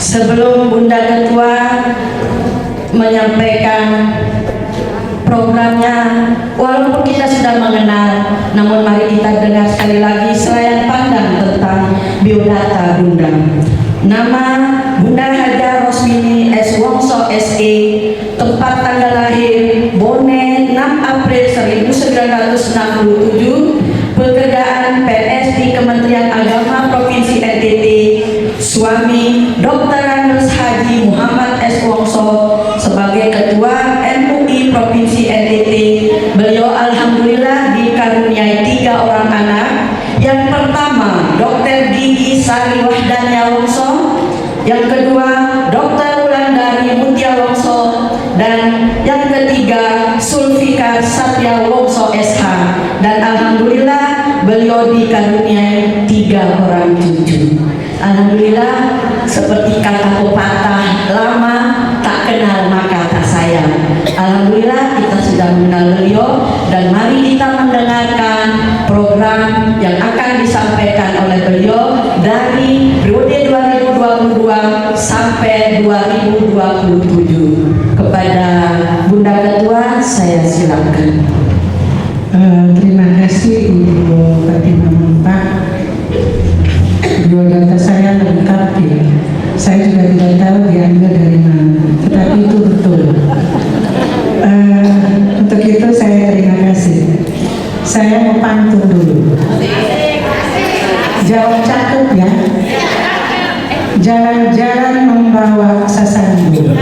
Sebelum Bunda Ketua menyampaikan programnya, walaupun kita sudah mengenal, namun mari kita dengar sekali lagi selayan pandang tentang biodata Bunda. Nama Bunda Haja Rosmini S. Wongso SE, tempat tanggal lahir Bone 6 April 1967, pekerjaan PNS di Kementerian Agama Provinsi NTT, suami Dr. Andes Haji Muhammad S. Wongso sebagai Ketua MUI Provinsi NTT. Beliau alhamdulillah dikaruniai 3 orang anak. Yang pertama Dr. Gigi Sari Wahdanya Wongso, yang kedua Dr. Wulandari Mutia Wongso, dan yang ketiga Sulfikar Satya Wongso SH. Dan alhamdulillah beliau dikaruniai 3 orang cucu. Alhamdulillah, seperti kata pepatah lama, tak kenal maka tak sayang. Alhamdulillah kita sudah mengenal beliau, dan mari kita mendengarkan program yang akan disampaikan oleh beliau dari periode 2022 sampai 2027. Kepada Bunda Ketua, saya silakan. Terima kasih Ibu Fatimah Mampak. Biodata saya lengkap ya. Saya juga tidak tahu diambil dari mana, tetapi itu betul. Untuk itu saya terima kasih. Saya mau pantun dulu. Jawab cakep ya. Jalan-jalan membawa sasambu.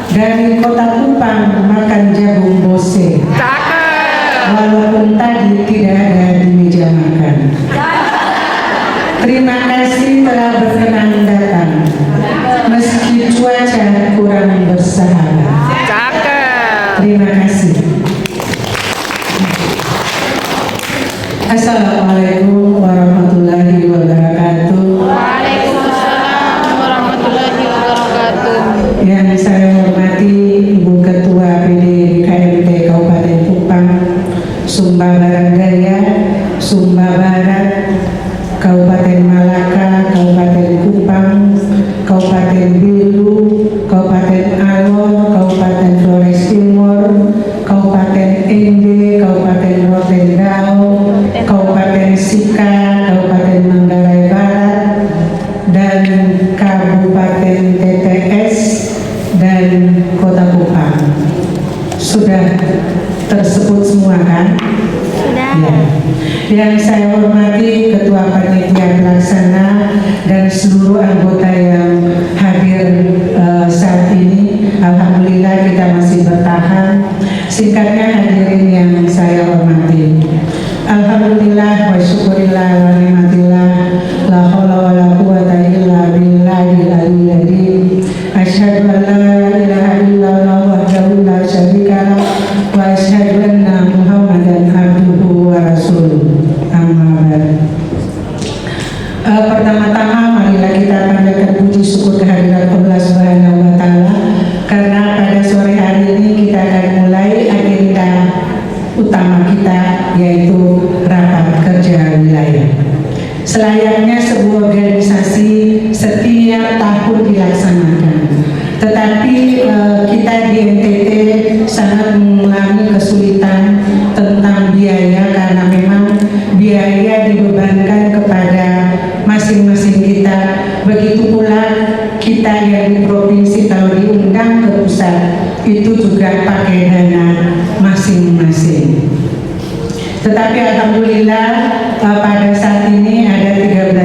Dari kota Kupang makan jagung bose. Walaupun tadi tidak ada di meja makan. Terima kasih telah berkenan datang, meski cuaca kurang bersahabat. Terima kasih. Assalamualaikum warahmatullahi wabarakatuh. Waalaikumsalam warahmatullahi wabarakatuh. Yang saya hormati Ibu Ketua PD KMP Kabupaten Kupang, Sumba Barat Daya, Sumba Barat, Kabupaten Malaka, Kabupaten Kupang, Kabupaten Bilu, Kabupaten Alor, Kabupaten Flores Timur, Kabupaten Ende, Kabupaten Rotendao, Kabupaten Sika, Kabupaten Manggarai Barat, dan Kabupaten TTS dan Kota Kupang. Sudah tersebut semua kan? Sudah. Ya. Yang saya hormati Ketua Panitia Pelaksana dan seluruh anggota yang hadir saat ini, alhamdulillah kita masih bertahan. Singkatnya hadirin yang saya hormati, alhamdulillah wa syukurillah wa ni'matillah, la haula wa la quwata illa billahil aliyyil azim. Asyhadu an la ilaha illallah wahdahu la syarika lah wa asyhadu anna Muhammadan abduhu wa rasuluh. Amma ba'd. Pertama-tama marilah kita panjatkan puji syukur kehadirat Allah Subhanahu wa taala, karena pada sore hari ini kita akan mulai agenda utama kita, yaitu rapat kerja wilayah. Selayaknya sebuah organisasi setiap tahun dilaksanakan, tetapi kita di NTT sangat mengalami kesulitan tentang biaya, karena memang biaya dibebankan kepada masing-masing kita. Begitu pula kita yang di provinsi kalau diundang ke pusat itu juga pakai dana masing-masing. Tetapi alhamdulillah pada saat ini ada 13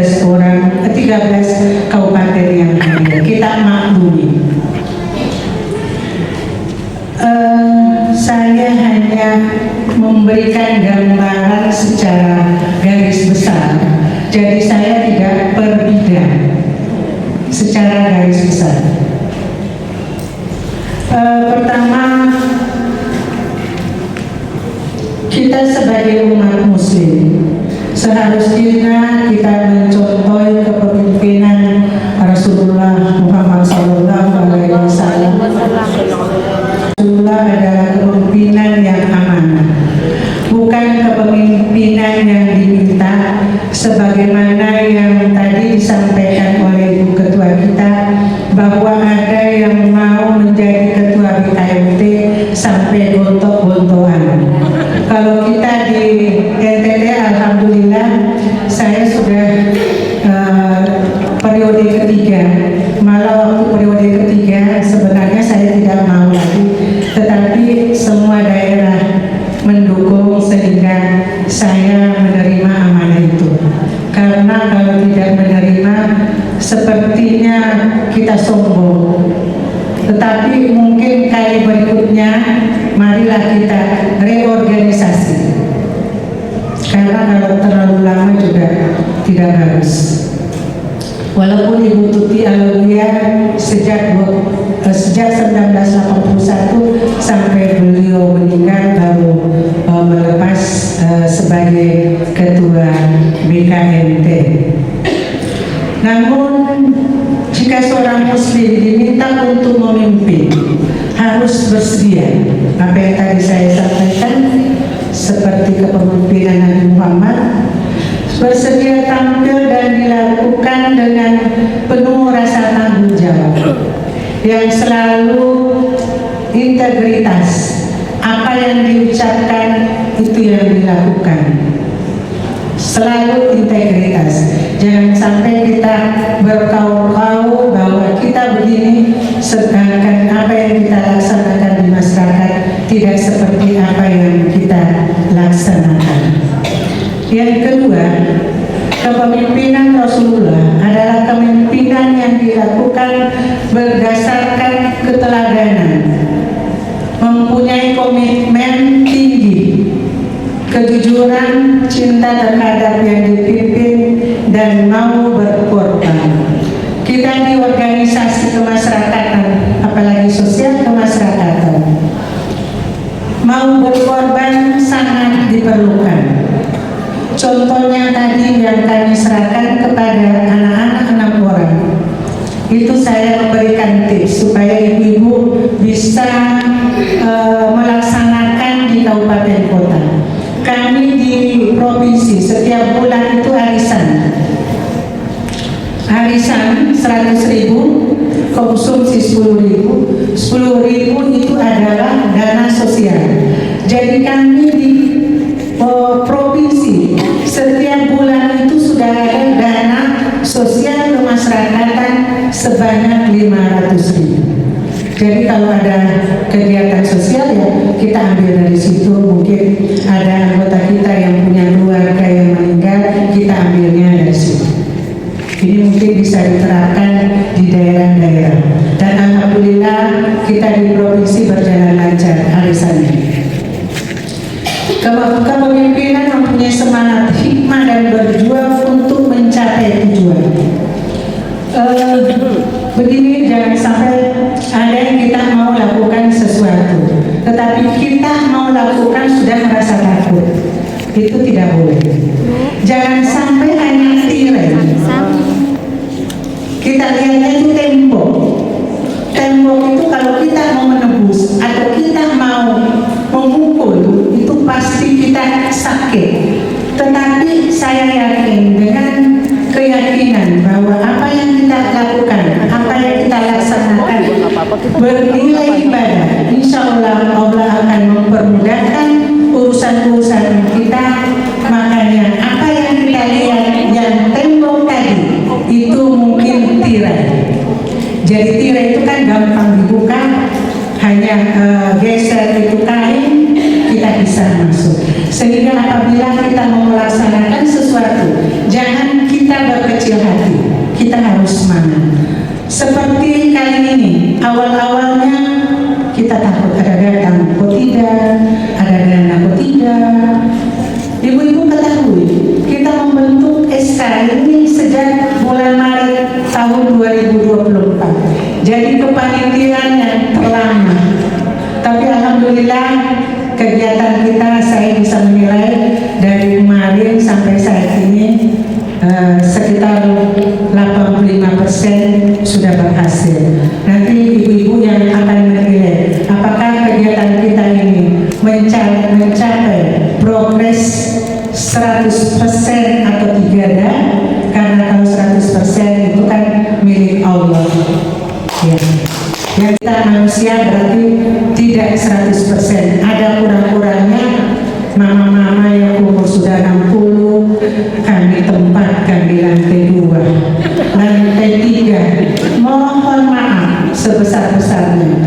kabupaten yang hadir. Kita maklumi. Saya hanya memberikan gambaran secara garis besar, jadi saya tidak perbidang secara garis besar. Pertama, kita sebagai umat muslim seharusnya kita mencontoh kepemimpinan Rasulullah Muhammad SAW. Rasulullah adalah kepemimpinan yang amanah, bukan kepemimpinan yang diminta, sebagaimana yang tadi disampaikan oleh Ibu Ketua sepertinya kita sombong. Tetapi mungkin kali berikutnya marilah kita reorganisasi. Karena kalau terlalu lama juga tidak bagus. Walaupun Ibu Tuti Alodia sejak 1981 sampai beliau meninggal baru melepas sebagai ketua BKMT. Namun jika seorang muslim diminta untuk memimpin, harus bersedia. Apa yang tadi saya sampaikan seperti kepemimpinan Nabi Muhammad, bersedia tampil dan dilakukan dengan penuh rasa tanggung jawab, yang selalu integritas. Apa yang diucapkan itu yang dilakukan, selalu integritas. Jangan sampai kita berkaul-kaul bahwa kita begini, sedangkan apa yang kita laksanakan di masyarakat tidak seperti apa yang kita laksanakan. Yang kedua, kepemimpinan Rasulullah adalah kepemimpinan yang dilakukan berdasarkan keteladanan, mempunyai komitmen tinggi, kejujuran, cinta terhadap yang dipimpin, dan mau berkorban. Kita di organisasi kemasyarakatan, apalagi sosial kemasyarakatan, mau berkorban sangat diperlukan. Contohnya tadi yang kami serahkan kepada anak-anak 6 orang, itu saya memberikan tips supaya ibu-ibu bisa melaksanakan di kabupaten kota. Kami di provinsi setiap bulan itu arisan 100.000, konsumsi 10.000 itu adalah dana sosial. Jadi kami di provinsi setiap bulan itu sudah ada dana sosial kemasyarakatan sebanyak 500.000. Jadi kalau ada kegiatan sosial ya kita ambil dari situ. Mungkin ada anggota kita yang punya keluarga yang meninggal, kita ambilnya dari situ. Ini mungkin bisa diterapkan di daerah-daerah. Dan alhamdulillah kita di provinsi berjalan lancar arisannya. Kepemimpinan mempunyai semangat hikmah dan berjuang untuk mencapai tujuan. Begini, jangan sampai ada yang kita mau lakukan sesuatu, tetapi kita mau lakukan sudah merasa takut. Itu tidak boleh. Jangan sampai hanya tirai. Kita lihatnya itu tembok. Tembok itu kalau kita mau menembus atau kita mau memukul, itu pasti kita sakit. Tetapi saya yakin dengan keyakinan bahwa apa yang kita lakukan, apa yang kita laksanakan bernilai ibadah, insya Allah Allah akan mempermudahkan urusan-urusan kita. Makanya apa yang kita lihat yang tembok tadi itu mungkin tirai. Jadi tirai itu kan gampang dibuka, hanya geser itu kain, kita bisa masuk. Sehingga apabila kita mau melaksanakan sesuatu, jangan kita berkecil hati, kita harus semangat. Seperti kali ini, awal-awalnya kita takut ada dana atau tidak, ada dana atau tidak. Ibu-ibu ketahui, kita membentuk SK ini sejak bulan Maret tahun 2024. Jadi kepanitiaannya terlama. Tapi alhamdulillah kegiatan kita saya bisa menilai dari kemarin sampai saat ini sekitar 85% sudah berhasil. Nanti ibu-ibu yang akan menilai apakah kegiatan kita ini mencapai progres 100% atau tidak. Karena kalau 100% itu kan milik Allah ya. Yang kita manusia berarti tidak 100%, ada kurang-kurangnya. Mama-mama yang umur sudah 60 kami tempatkan di lantai 2, lantai 3. Mohon maaf sebesar-besarnya.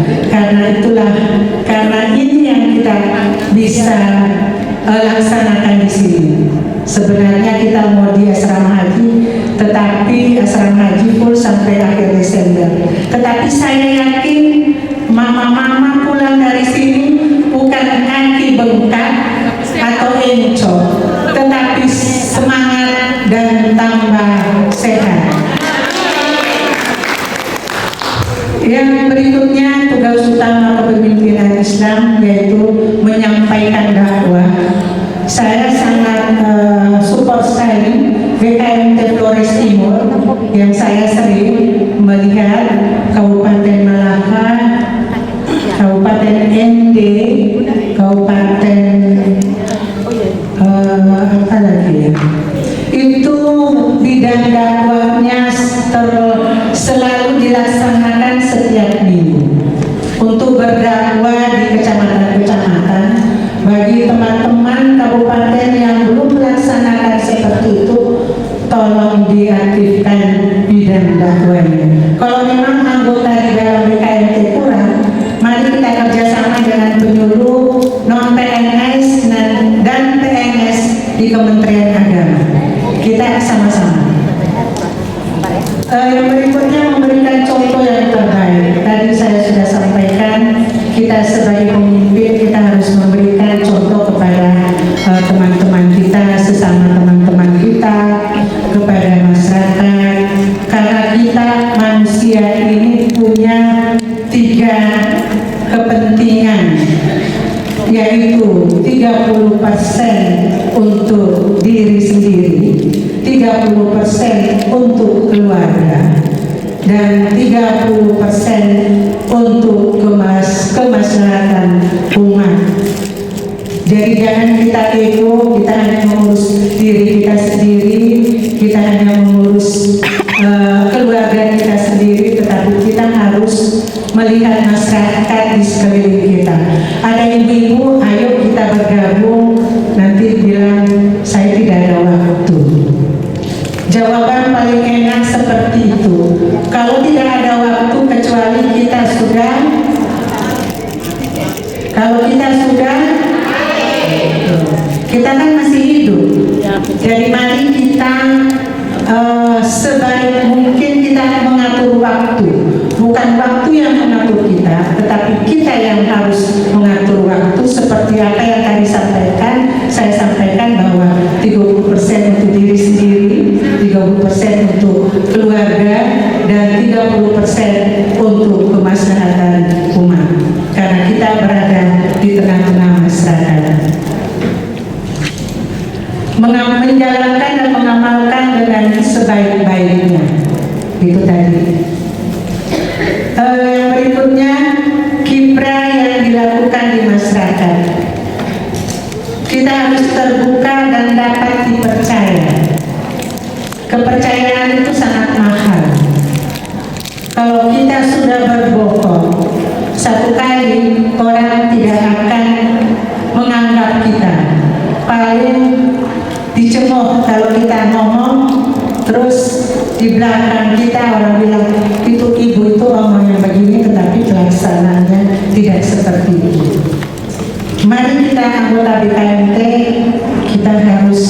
Karena ini yang kita bisa laksanakan di sini. Sebenarnya kita mau di asrama haji, tetapi asrama haji pun Tapi saya yakin mama-mama pulang dari sini bukan kaki bengkak atau encok, tetapi semangat dan tambah sehat. Yang berikutnya tugas utama kepemimpinan Islam yaitu menyampaikan dakwah. Saya sangat support sekali GKMT Flores Timur yang saya sering melihat Kabupaten Malaka, Kabupaten ND, Kabupaten apa lagi ya? Itu bidang dakwahnya selalu dilaksanakan setiap minggu untuk berdakwah di kecamatan-kecamatan. Bagi teman-teman kabupaten yang belum melaksanakan seperti itu, tolong diaktifkan bidang dakwahnya. Kalau memang anggota di dalam BKMT kurang, mari kita kerjasama dengan penyuluh non-PNS dan PNS di Kementerian Agama. Kita sama-sama. Yang berikutnya memberikan contoh yang terbaik. Tadi saya sudah sampaikan, kita sebagai pemimpin kita harus memberikan contoh kepada teman-teman kita, sesama teman-teman kita, kepada masyarakat. Karena kita manusia ini punya 3 kepentingan, yaitu 30% untuk diri sendiri, 30% untuk keluarga, dan 30% untuk kemaslahatan umat. Jadi jangan kita ego, kita hanya mengurus diri kita sendiri, kita hanya mengurus keluarga kita sendiri, tetapi kita harus melihat masyarakat di sekeliling kita. Ada ibu-ibu, ayo kita bergabung, nanti bilang saya tidak ada waktu. Jawaban paling enak seperti itu. Kalau tidak ada waktu kecuali kita sudah, kita kan masih hidup. Jadi mari kita sebaik mungkin kita mengatur waktu. Bukan waktu yang mengatur kita, tetapi kita yang harus mengatur waktu. Seperti apa yang tadi saya sampaikan bahwa 30% untuk diri sendiri, 30% untuk keluarga, dan 30% untuk kemaslahatan umat. Karena kita berada di tengah-tengah masyarakat. Menjalankan dan mengamalkan dengan sebaik-baiknya. Itu tadi. Yang berikutnya, kiprah yang dilakukan di masyarakat. Kita harus terbuka dan dapat dipercaya. Kepercayaan itu sangat mahal. Kalau kita sudah berbohong, satu kali orang tidak akan menganggap kita. Paling dicemooh kalau kita ngomong, terus di belakang kita orang bilang itu ibu itu omong yang begini, tetapi pelaksanaannya tidak seperti itu. Mari kita anggota BKMT, kita harus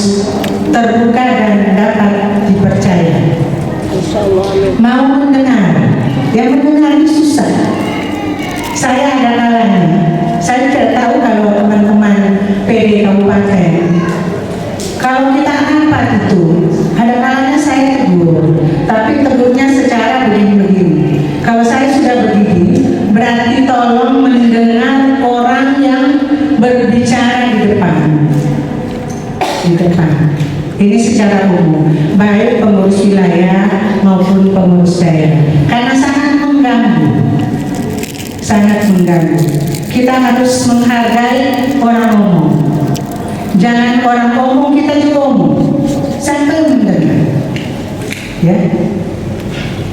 terbuka dan dapat dipercaya. Mau mendengar, yang mendengar ini susah. Saya ada kalanya, saya tidak tahu kalau teman-teman PD Kabupaten, kalau kita apa itu, ada kalanya saya tegur, tapi tegurnya secara begini-begini. Kalau saya sudah begini, berarti tolong mendengar orang yang berbicara di depan. Ini secara umum, baik pengurus wilayah maupun pengurus daerah, karena sangat mengganggu. Kita harus menghargai orang ngomong. Jangan orang ngomong kita juga ngomong, sampai mendengar. Ya.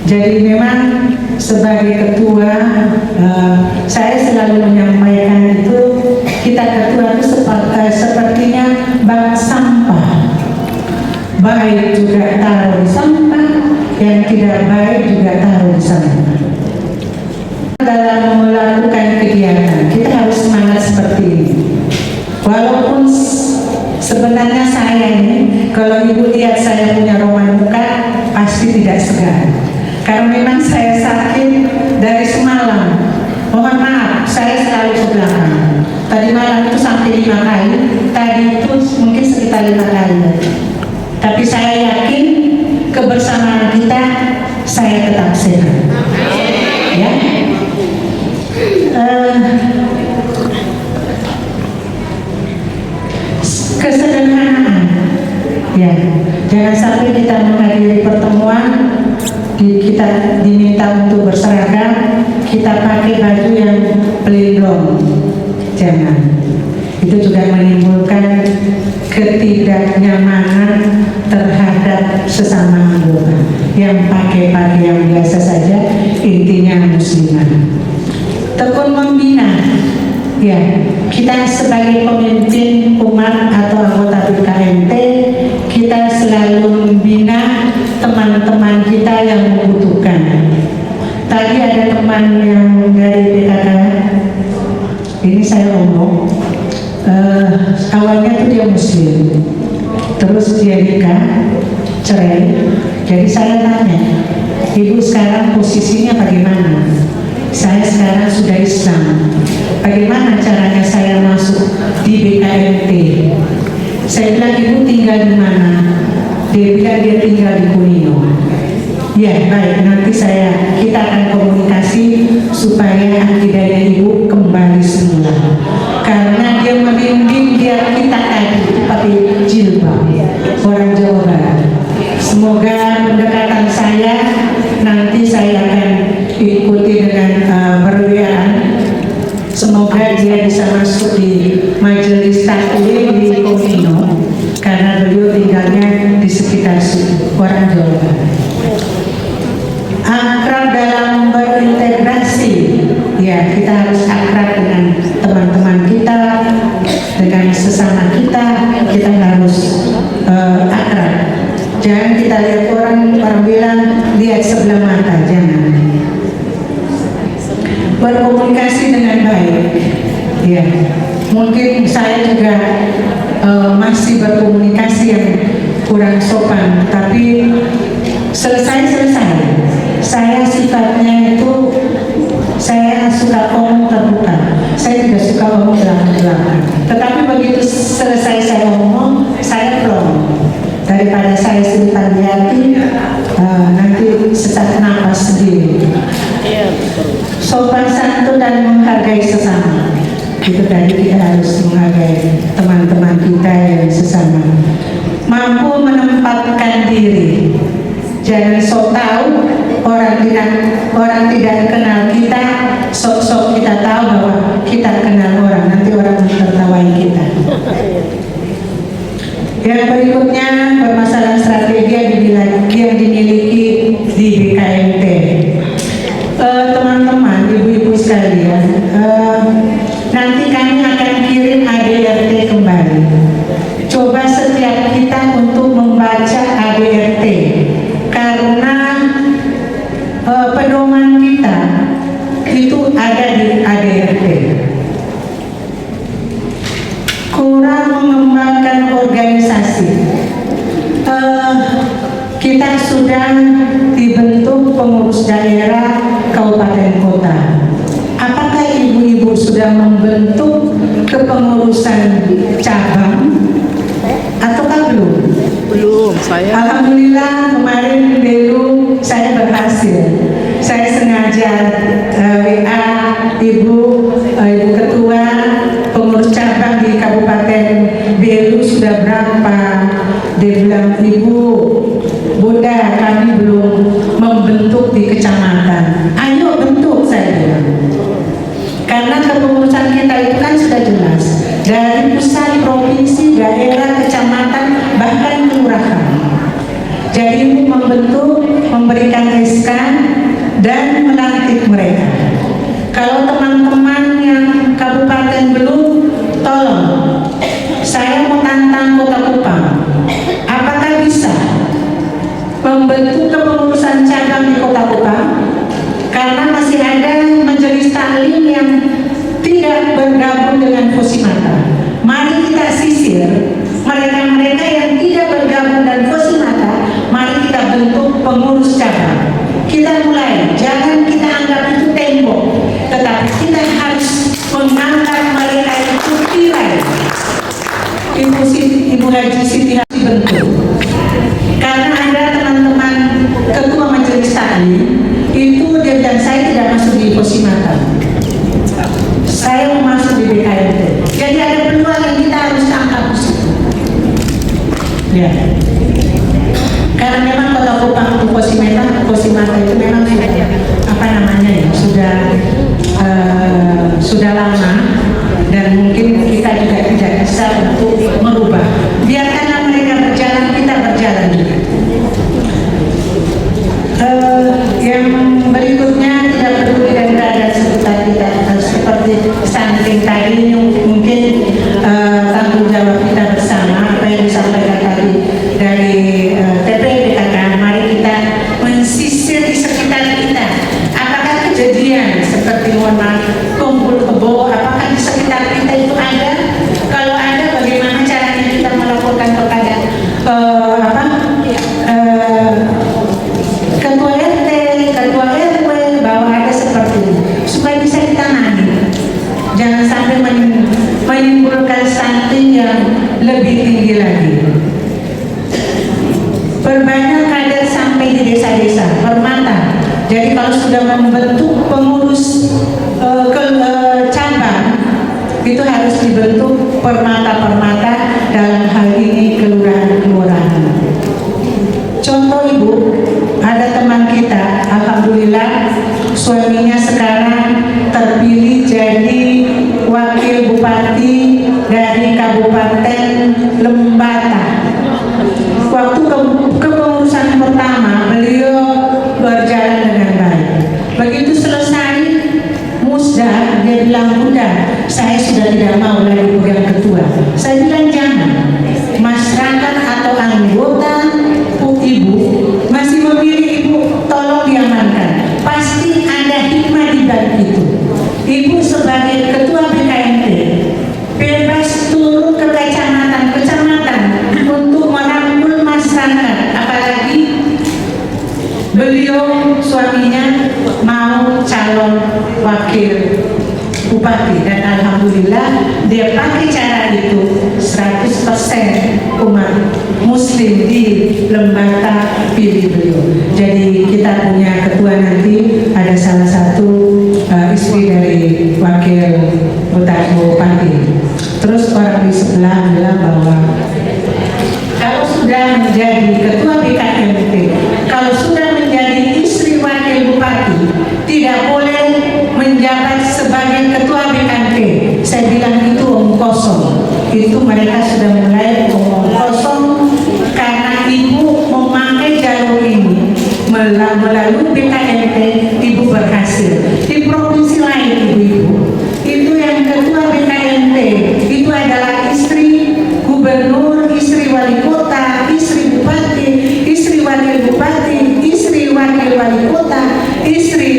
Jadi memang sebagai ketua, saya selalu menyampaikan itu, kita ketua itu sepertinya bak sampah. Baik juga taruh di sampah, yang tidak baik juga taruh di sampah. Dalam melakukan kegiatan, kita harus semangat seperti ini. Walaupun sebenarnya saya ini, kalau ibu lihat saya punya roman muka, pasti tidak segan. Karena memang saya sakit dari semalam. Mohon maaf, saya selalu ke belakang. Tadi malam itu sampai 5 kali, tadi itu mungkin sekitar 5 kali. Tapi saya yakin kebersamaan kita, saya tetap sehat. Ya. Kesederhanaan. Ya, jangan sampai kita menghadiri pertemuan kita diminta untuk berseragam, kita pakai baju yang pelindung. Jangan. Itu juga menimbulkan ketidaknyamanan terhadap sesama anggota yang pakai pakaian biasa saja, intinya muslimah. Tekun membina. Ya, kita sebagai pemimpin umat atau anggota BKMT, kita selalu membina teman-teman kita yang membutuhkan. Tadi ada teman yang dari BKK, ini saya omong, awalnya tuh dia muslim, terus dia nikah, cerai. Jadi saya tanya, ibu sekarang posisinya bagaimana? Saya sekarang sudah Islam. Bagaimana caranya saya masuk di BKMT? Saya bilang, ibu tinggal di mana? Dia bilang dia tinggal di Kunino. Ya, baik, nanti kita akan komunikasi supaya akidahnya ibu kembali semula. Karena dia membimbing kita tadi pakai jilbab, orang Jawa Barat. Semoga pendekatan saya nanti saya akan ikuti dengan berwiaan. Semoga dia bisa masuk di majelis taklim di Kunino, karena beliau tinggalnya di sekitar situ, orang Jawa Barat. Akrab dalam berintegrasi, ya kita harus akrab dengan teman-teman kita, dengan sesama kita harus akrab. Jangan kita lihat orang bilang lihat sebelah mata, jangan. Berkomunikasi dengan baik, ya. Mungkin saya juga masih berkomunikasi yang kurang sopan, tapi selesai. Saya sifatnya itu, saya suka omong terbuka. Saya tidak suka omong belakang-belakang. Tetapi begitu selesai saya omong, saya plong. Daripada saya simpan di hati, nanti sesak napas sendiri. Sopan santun dan menghargai sesama. Itu tadi kita harus menghargai teman-teman kita yang sesama. Mampu menempatkan diri. Jangan sok tahu, orang tidak kenal kita, sok-sok kita tahu bahwa kita kenal orang, nanti orang tertawai kita. Yang berikutnya, permasalahan strategi yang dimiliki di BKMT. Teman-teman, ibu-ibu sekalian, nanti kami akan kirim ADRT kembali. Coba setiap kita untuk membaca ADRT, karena pedoman kita itu ada di ADRT. Kurang mengembangkan organisasi. Kita sudah dibentuk pengurus daerah kabupaten kota. Apakah ibu-ibu sudah membentuk kepengurusan cabang ataukah belum? Belum, saya. Alhamdulillah kemarin dulu saya berhasil. Saya sengaja WA ibu ketua pengurus cabang di Kabupaten Belu sudah berapa? Dia bilang, ibu, Bunda, kami belum membentuk di kecamatan. Ayo bentuk, saya bilang. Karena kepengurusan kita itu kan sudah jelas, dari pusat, provinsi, daerah, kecamatan, bahkan kelurahan. Jadi ibu membentuk, memberikan SK dan melantik mereka. Kalau teman-teman yang kabupaten belum, tolong, saya mau tantang Kota Kupang. Apakah bisa membentuk kepengurusan cabang di Kota Kupang? Karena masih ada majelis taklim yang tidak bergabung dengan Posimata. Mari kita sisir mereka-mereka yang tidak bergabung dengan Posimata. Mari kita bentuk pengurus cabang. Kita tadi itu dia bilang saya tidak masuk di Posimata, saya mau masuk di BKMT. Jadi ada peluang yang kita harus tangkap di situ. Ya. Karena memang Kota Kupang itu Posimata itu memang sudah apa namanya ya, sudah lama, dan mungkin kita juga tidak bisa untuk merubah. Biarkanlah mereka berjalan, kita berjalan juga. Yang berikutnya tidak peduli dan keadaan sekitar kita, seperti stunting tadi, mungkin tanggung jawab kita bersama apa yang disampaikan tadi dari TPPKK. Mari kita mensisir di sekitar kita. Apakah kejadian seperti mohon maaf kumpul kebo, apakah di sekitar kita itu ada? Kalau ada, bagaimana caranya kita melaporkan kepada ketua RT, ketua RW bahwa ada seperti ini, supaya bisa ditangani. Jangan sampai menimbulkan stunting yang lebih tinggi lagi. Perbanyak kader sampai di desa-desa, permata. Jadi kalau sudah membentuk pengurus cabang, itu harus dibentuk permata-permata, dalam hal ini kelurahan-kelurahan. Contoh Ibu, ada teman kita, alhamdulillah suaminya sekarang terpilih jadi wakil bupati dari Kabupaten Lembata. Waktu kepengurusan pertama beliau berjalan dengan baik. Begitu selesai musda, dia bilang, "Bunda, saya sudah tidak mau lagi pegang ketua." Saya bilang, "Jangan, masyarakat atau anggota Ibu masih memilih Ibu, tolong diamankan. Pasti ada hikmah di balik itu. Ibu sebagai ketua BKMT bebas turun ke kecamatan untuk merangkul masyarakat, apalagi beliau suaminya mau calon wakil bupati, dan alhamdulillah dia pakai cara itu 100% umat muslim di Lembata pilih beliau. Jadi kita punya ketua nanti ada salah satu istri dari wakil bupati. Terus orang di sebelah bilang bahwa kalau sudah menjadi ketua BKMT, kalau sudah menjadi istri wakil bupati, tidak boleh menjabat sebagai ketua BKMT. Saya bilang itu omong kosong. Itu mereka sudah mulai omong kosong, karena Ibu memakai jalur ini melalui BKMT, Ibu berhasil. Di provinsi lain Ibu, itu yang ketua BKMT itu adalah istri gubernur, istri wali kota, istri bupati, istri wakil bupati, istri wakil wali kota, istri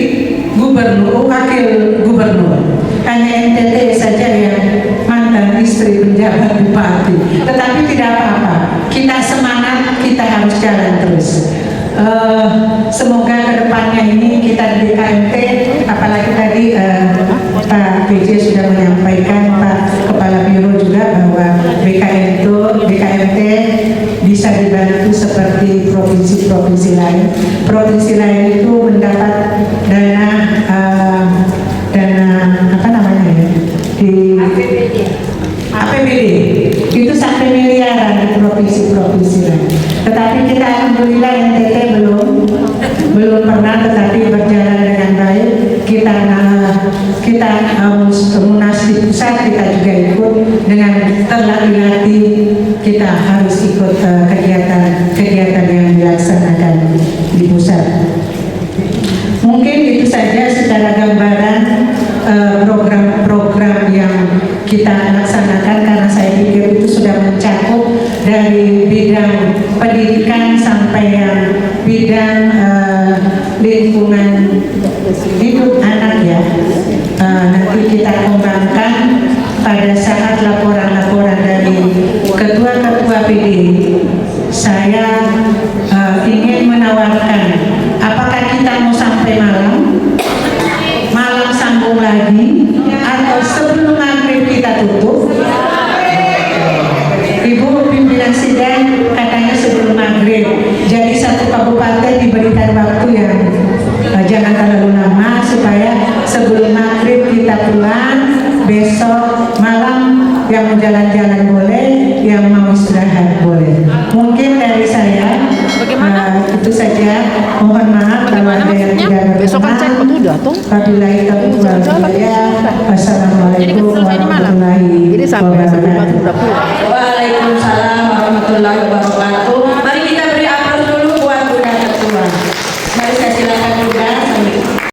gubernur, wakil gubernur. Hanya NTT saja yang mantan istri penjabat bupati. Tetapi tidak apa-apa, kita semangat, kita harus jalan terus. Semoga kedepannya ini kita di BKMT, apalagi tadi Pak PJ sudah menyampaikan, Pak Kepala Biro juga, bahwa BKMT bisa dibantu seperti provinsi-provinsi lain. Provinsi lain itu mendapat dana apa namanya ya, di APBD itu sampai miliaran di provinsi-provinsi lain. Tetapi kita alhamdulillah NTT belum pernah, tetapi berjalan dengan baik. Kita Munas di pusat kita juga ikut dengan terlatih-latih. Kita harus ikut kegiatan yang dilaksanakan di pusat. Mungkin itu saja secara gambaran program-program yang kita laksanakan, karena saya pikir itu sudah mencakup dari bidang pendidikan sampai yang bidang lingkungan hidup anak ya. Nanti kita kembangkan pada saat laporan-laporan dari ketua-ketua PD. Saya ingin menawarkan, apakah kita mau sampai malam sambung lagi, atau sebelum maghrib kita tutup? Ibu pimpinan sidang katanya sebelum maghrib. Jadi satu kabupaten diberikan waktu yang besok malam yang mau jalan-jalan boleh, yang mau istirahat boleh. Mungkin dari saya itu saja. Mohon maaf kalau ada yang tidak Besok kan cek berkenan. udah tuh. Wabillahi taufiq wal hidayah. Wassalamualaikum warahmatullahi Jadi sampai wabarakatuh. udah pulang. Waalaikumsalam warahmatullahi wabarakatuh.